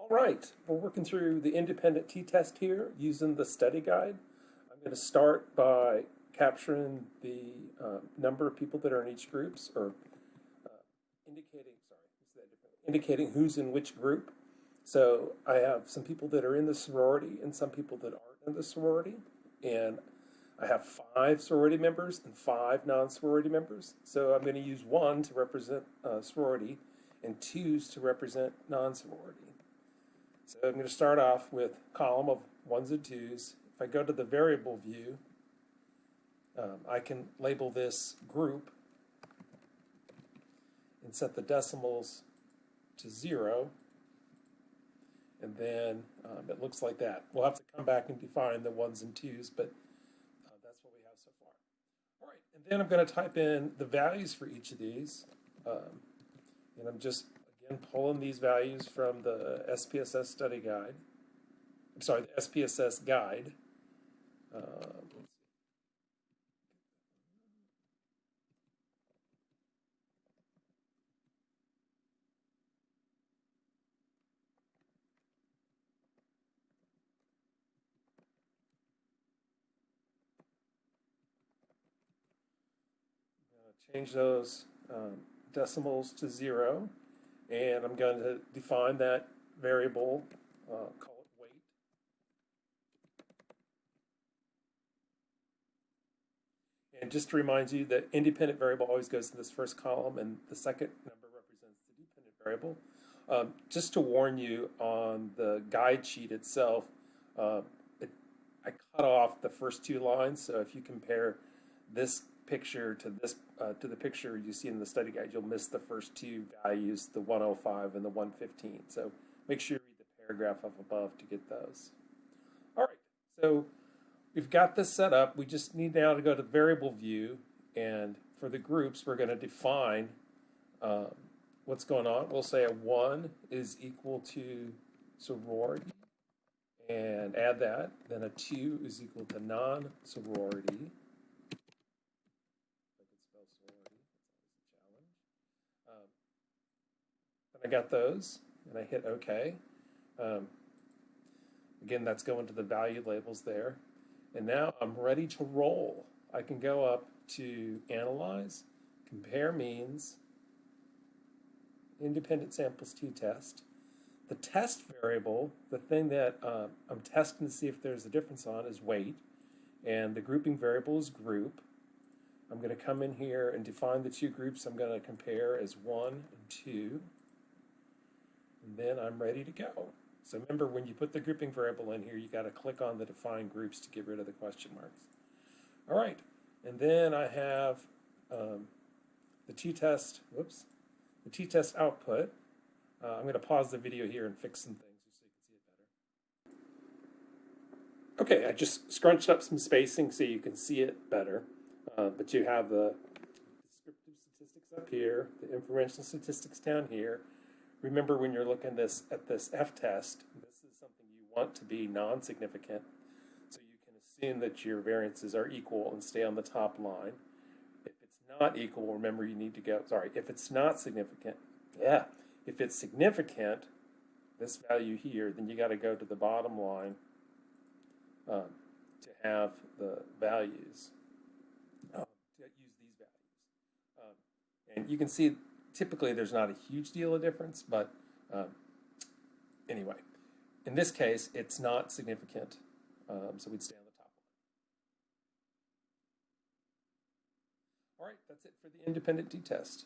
All right, we're working through the independent t-test here using the study guide. I'm going to start by capturing the number of people that are in each groups, or indicating who's in which group. So I have some people that are in the sorority and some people that aren't in the sorority. And I have 5 sorority members and 5 non-sorority members. So I'm going to use 1 to represent sorority and 2s to represent non-sorority. So I'm going to start off with a column of 1s and 2s. If I go to the variable view, I can label this group and set the decimals to 0. And then it looks like that. We'll have to come back and define the 1s and 2s, but that's what we have so far. All right, and then I'm going to type in the values for each of these. And I'm just, again, pulling these values from the SPSS study guide. I'm sorry, the SPSS guide. Change those decimals to 0, and I'm going to define that variable, call it weight. And just to remind you that independent variable always goes to this first column, and the second number represents the dependent variable. Just to warn you, on the guide sheet itself, I cut off the first 2 lines, so if you compare this picture to this to the picture you see in the study guide, you'll miss the first 2 values, the 105 and the 115. So make sure you read the paragraph up above to get those. All right, so we've got this set up. We just need now to go to the variable view, and for the groups, we're going to define what's going on. We'll say a 1 is equal to sorority, and add that. Then a 2 is equal to non-sorority. I got those, and I hit OK. Again, that's going to the value labels there. And now I'm ready to roll. I can go up to Analyze, Compare Means, Independent Samples t-test. The test variable, the thing that I'm testing to see if there's a difference on, is weight. And the grouping variable is group. I'm going to come in here and define the 2 groups I'm going to compare as 1 and 2. And then I'm ready to go. So remember, when you put the grouping variable in here, you got to click on the define groups to get rid of the question marks. All right, and then I have the t-test, the t-test output. I'm going to pause the video here and fix some things so you can see it better. Okay, I just scrunched up some spacing so you can see it better. But you have the descriptive statistics up here, the informational statistics down here. Remember, when you're looking at this f-test, this is something you want to be non-significant, so you can assume that your variances are equal and stay on the top line. If it's not equal, remember you need to go, if it's not significant, if it's significant, this value here, then you got to go to the bottom line to have the values, to use these values. And you can see, typically, there's not a huge deal of difference, but anyway, in this case, it's not significant, so we'd stay on the top line. All right, that's it for the independent t-test.